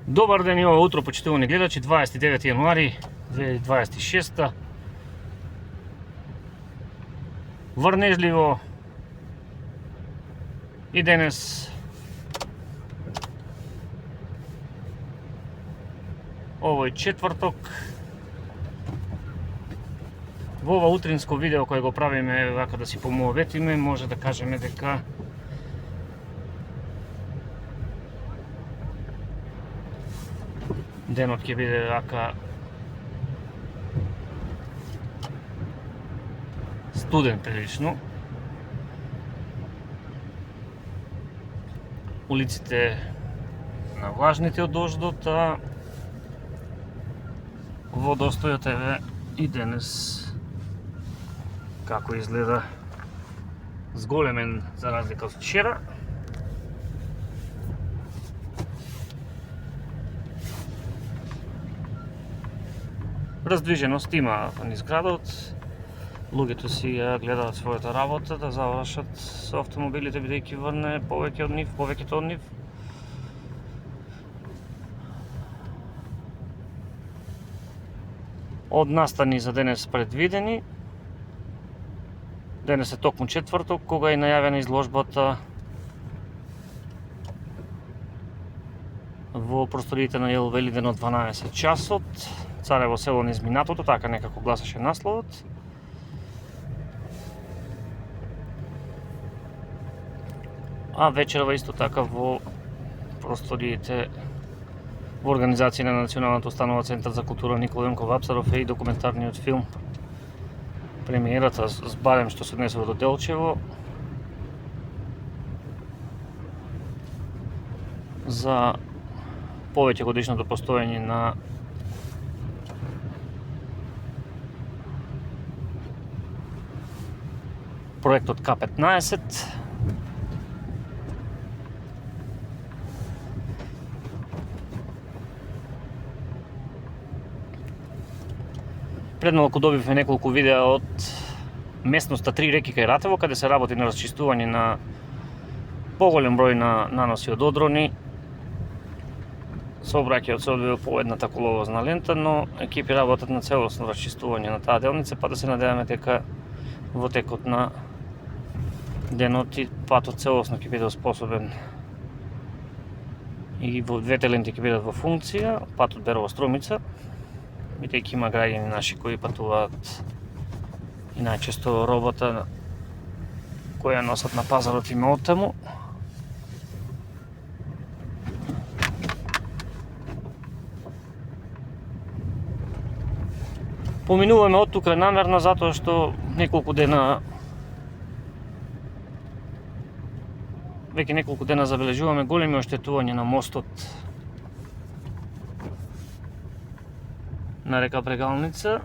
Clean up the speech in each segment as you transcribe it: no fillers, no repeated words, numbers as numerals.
Добар ден и ова утро, почитувани гледачи, 29 јануари 2026. Врнежливо и денес овој четврток. Во ова утринско видео кој го правиме вака да си помоветиме, може да кажеме дека денот ќе биде вака студен прилично. Улиците навлажните од дождот, а водостојот еве и денес како изгледа зголемен за разлика од вчера. Раздвиженост има низ градот, луѓето си ја гледаат својата работа да завршат со автомобилите бидејќи врне повеќето од нив. Од настани за денес предвидени. Денес е токму четврток, кога е најавена изложбата во просториите на Јел Велиден од 12 часот. Царево село низ минатото, така некако гласеше насловот. А вечерва исто така во просториите во организација на Националната установа Центар за култура Никола Јонков Вапцаров е и документарниот филм. Премиерата барем што се однесува до Делчево за повеќе годишното постоење на проектот К15. Пред малку добивме неколку видеа од местноста Три реки кај Ратево, каде се работи на расчистување на поголем број на наноси од одрони. Сообраќајот се одвива по едната коловозна лента, но екипи работат на целосно расчистување на таа делница, па да се надеваме дека во текот на денот и патот целосно ќе биде способен и во двете ленти ќе бидат во функција. Патот Берово Струмица, бидејќи има граѓани наши кои патуваат и најчесто робота која носат на пазарот има оттаму. Поминуваме од тука намерно затоа што веќе неколку дена забележуваме големи оштетувања на мостот на река Брегалница.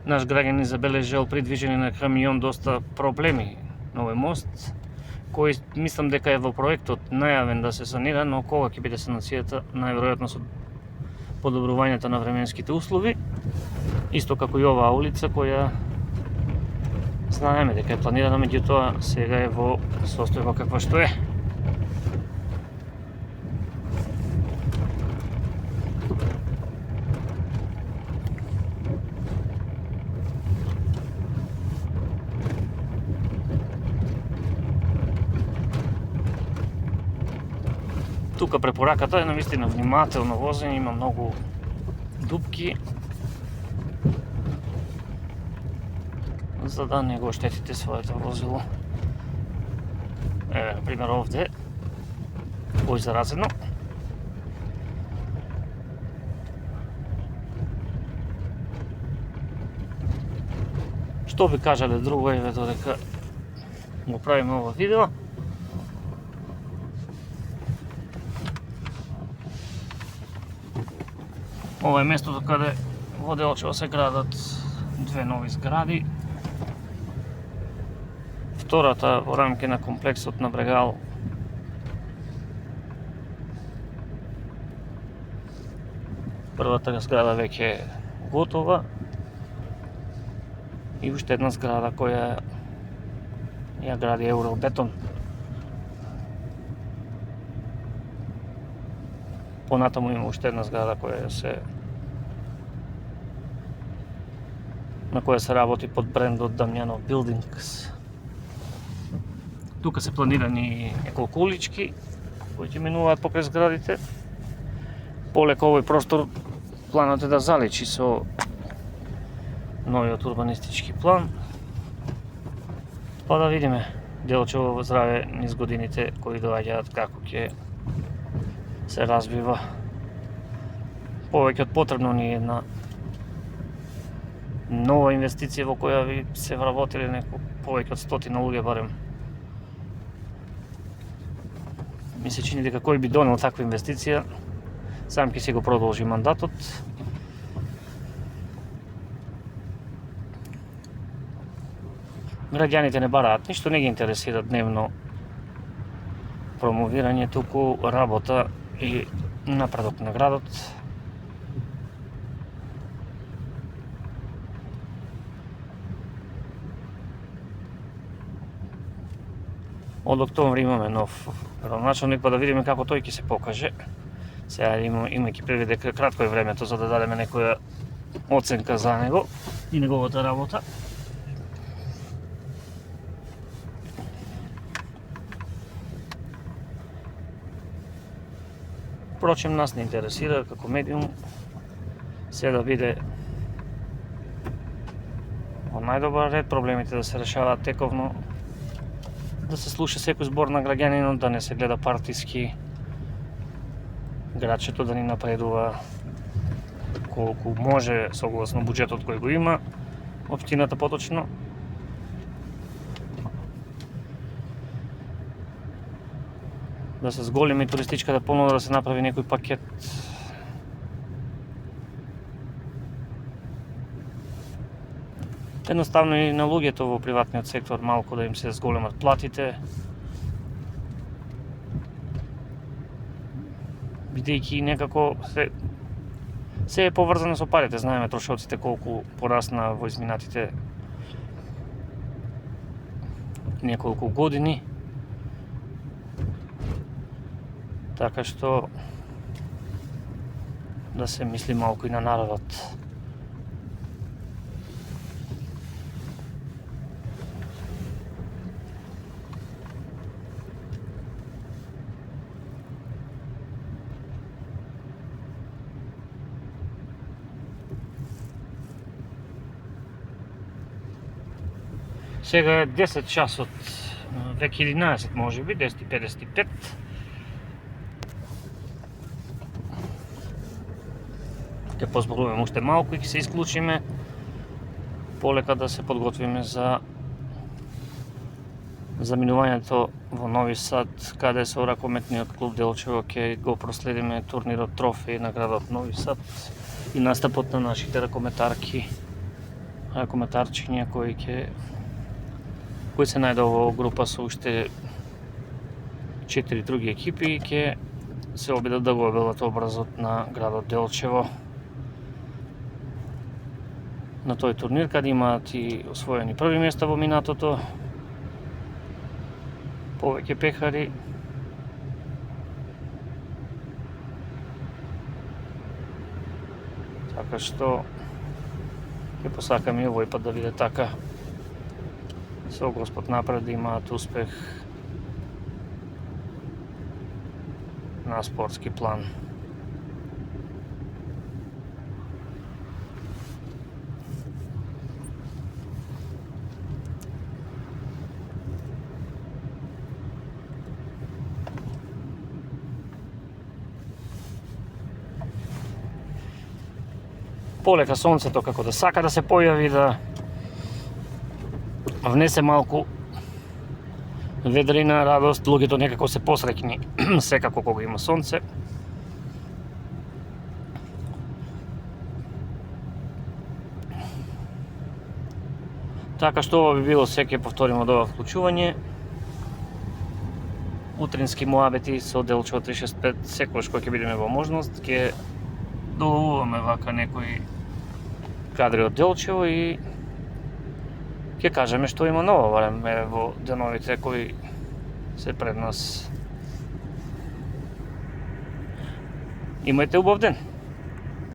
Наш граѓанин забележал при движење на камион доста проблеми на овој мост, кој мислам дека е во проектот најавен да се санира, но кога ќе биде санацијата, најверојатно со подобрувањето на временските услови, исто како и оваа улица која знаеме дека е планирана, меѓутоа сега е во состојба каква што е. Тука препораката е навистина внимателно возење, има многу дупки, за да не го оштетите своето возило. Еве, например, овде, кој заразено. Што би кажале друго, еве, додека го правиме ова видео. Ова е местото каде во Делчево се градат две нови згради. Втората во рамки на комплексот на Брегал првата зграда веќе е готова и уште една зграда која ја гради Евробетон. Понатаму има уште една зграда на која се работи под брендот Дамјанов Buildings. Тука се планирани неколку улички кои ќе минуваат покрај зградите. Полека овој простор планот е да заличи со новиот урбанистички план. Па да видиме Делчево во здраве низ годините кои доаѓаат како ќе се развива. Повеќе од потребно ни е една нова инвестиција во која ви се вработиле повеќе од 100 луѓе барем. Ми се чини дека кој би донел таква инвестиција, сам ќе си го продолжи мандатот. Граѓаните не бараат ништо, не ги интересира дневно промовирање, туку работа и напредок на градот. Од октомври имаме нов градоначалник, па да видиме како тој ќе се покаже. Сега имајќи предвид дека кратко е времето за да дадеме некоја оценка за него и неговата работа. Впрочем, нас не интересира како медиум се да биде во најдобар ред, проблемите да се решаваат тековно, да се слуша секој збор на граѓанинот, да не се гледа партиски, градчето да ни напредува колку може согласно буџетот кој го има, општината поточно. Да се зголеми туристичката понуда, да се направи некој пакет. Едноставно и на луѓето во приватниот сектор малку да им се зголемат платите, бидејќи некако се е поврзано со парите. Знаеме трошоците колку порасна во изминатите неколку години. Така што да се мисли малку и на народот. Сега е 10 часот, веќе 11 може би, 10:55. Ќе позборуваме уште малку и ќе се исклучиме полека да се подготвиме за заминувањето во Нови Сад, каде со ракометниот клуб Делчево ќе го проследиме турнирот трофеј на градот Нови Сад и настапот на нашите ракометарчиња кои се најдува во група со уште 4 други екипи и ќе се обидат да го обелат образот на градот Делчево на тој турнир, каде имаат и освоени први места во минатото, повеќе пехари. Така што ќе посакам и овој пат да биде така. Со Господ напред да имаат успех на спортски план. Полека сонцето како да сака да се појави, да внесе малку ведрина, радост, луѓето некако се посреќни секако кога има сонце. Така што ова би било се, ќе повторимо од ова вклучување. Утрински муабети со Делчево 365, секогаш кога ќе бидеме во можност, ќе доловуваме вака некои кадри од Делчево и ќе кажеме што има ново, барем во деновите кои се пред нас. Имајте убав ден.